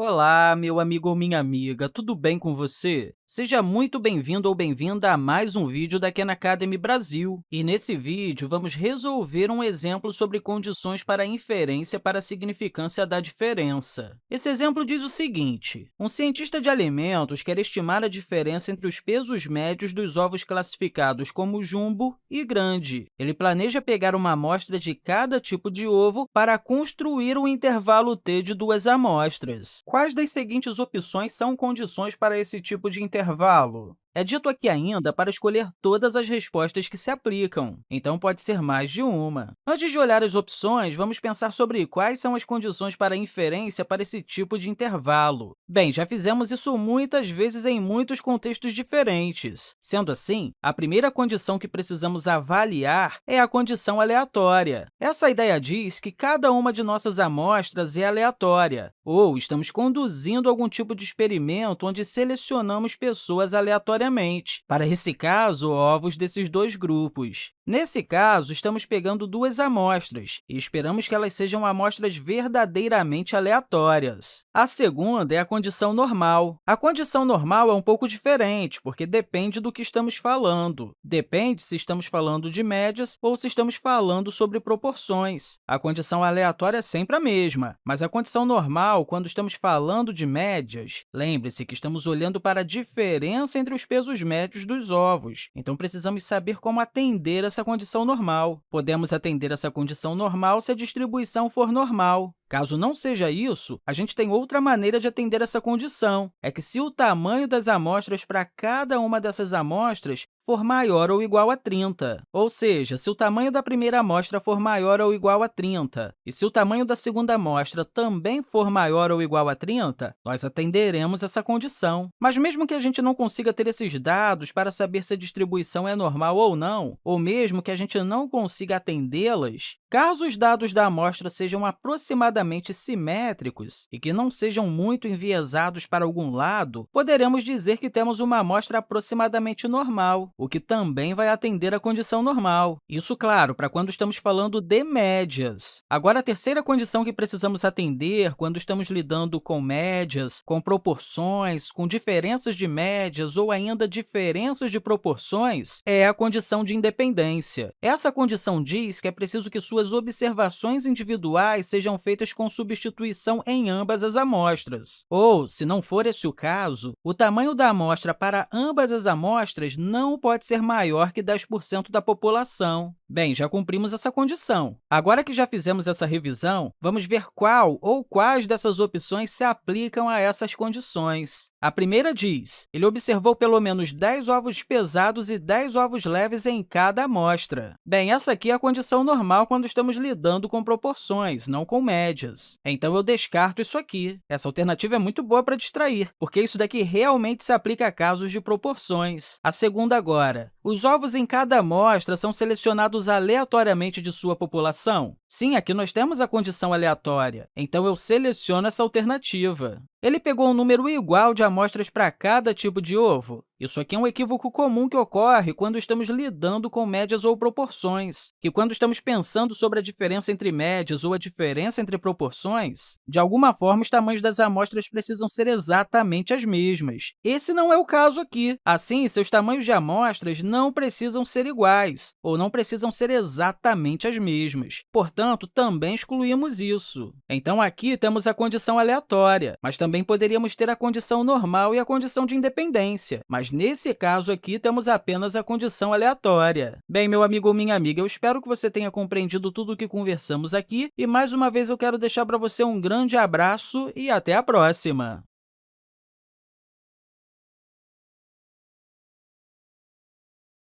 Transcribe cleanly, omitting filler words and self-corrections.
Olá, meu amigo ou minha amiga, tudo bem com você? Seja muito bem-vindo ou bem-vinda a mais um vídeo da Khan Academy Brasil. E nesse vídeo, vamos resolver um exemplo sobre condições para a inferência para a significância da diferença. Esse exemplo diz o seguinte: um cientista de alimentos quer estimar a diferença entre os pesos médios dos ovos classificados como jumbo e grande. Ele planeja pegar uma amostra de cada tipo de ovo para construir um intervalo t de duas amostras. Quais das seguintes opções são condições para esse tipo de intervalo? É dito aqui ainda para escolher todas as respostas que se aplicam, então pode ser mais de uma. Antes de olhar as opções, vamos pensar sobre quais são as condições para a inferência para esse tipo de intervalo. Bem, já fizemos isso muitas vezes em muitos contextos diferentes. Sendo assim, a primeira condição que precisamos avaliar é a condição aleatória. Essa ideia diz que cada uma de nossas amostras é aleatória, ou estamos conduzindo algum tipo de experimento onde selecionamos pessoas aleatoriamente. Para esse caso, ovos desses dois grupos. Nesse caso, estamos pegando duas amostras e esperamos que elas sejam amostras verdadeiramente aleatórias. A segunda é a condição normal. A condição normal é um pouco diferente, porque depende do que estamos falando. Depende se estamos falando de médias ou se estamos falando sobre proporções. A condição aleatória é sempre a mesma, mas a condição normal, quando estamos falando de médias, lembre-se que estamos olhando para a diferença entre os pesos médios dos ovos, então precisamos saber como atender essa condição normal. Podemos atender essa condição normal se a distribuição for normal. Caso não seja isso, a gente tem outra maneira de atender essa condição. É que se o tamanho das amostras para cada uma dessas amostras for maior ou igual a 30. Ou seja, se o tamanho da primeira amostra for maior ou igual a 30, e se o tamanho da segunda amostra também for maior ou igual a 30, nós atenderemos essa condição. Mas mesmo que a gente não consiga ter esses dados para saber se a distribuição é normal ou não, ou mesmo que a gente não consiga atendê-las, caso os dados da amostra sejam aproximadamente simétricos e que não sejam muito enviesados para algum lado, poderemos dizer que temos uma amostra aproximadamente normal, o que também vai atender à condição normal. Isso, claro, para quando estamos falando de médias. Agora, a terceira condição que precisamos atender quando estamos lidando com médias, com proporções, com diferenças de médias ou ainda diferenças de proporções é a condição de independência. Essa condição diz que é preciso que suas observações individuais sejam feitas com substituição em ambas as amostras. Ou, se não for esse o caso, o tamanho da amostra para ambas as amostras não pode ser maior que 10% da população. Bem, já cumprimos essa condição. Agora que já fizemos essa revisão, vamos ver qual ou quais dessas opções se aplicam a essas condições. A primeira diz: ele observou pelo menos 10 ovos pesados e 10 ovos leves em cada amostra. Bem, essa aqui é a condição normal quando estamos lidando com proporções, não com médias. Então, eu descarto isso aqui. Essa alternativa é muito boa para distrair, porque isso daqui realmente se aplica a casos de proporções. A segunda agora: os ovos em cada amostra são selecionados aleatoriamente de sua população? Sim, aqui nós temos a condição aleatória, então eu seleciono essa alternativa. Ele pegou um número igual de amostras para cada tipo de ovo? Isso aqui é um equívoco comum que ocorre quando estamos lidando com médias ou proporções, que quando estamos pensando sobre a diferença entre médias ou a diferença entre proporções, de alguma forma os tamanhos das amostras precisam ser exatamente as mesmas. Esse não é o caso aqui. Assim, seus tamanhos de amostras não precisam ser iguais, ou não precisam ser exatamente as mesmas. Portanto, também excluímos isso. Então, aqui temos a condição aleatória, mas também poderíamos ter a condição normal e a condição de independência. Mas, nesse caso aqui, temos apenas a condição aleatória. Bem, meu amigo ou minha amiga, eu espero que você tenha compreendido tudo o que conversamos aqui e, mais uma vez, eu quero deixar para você um grande abraço e até a próxima!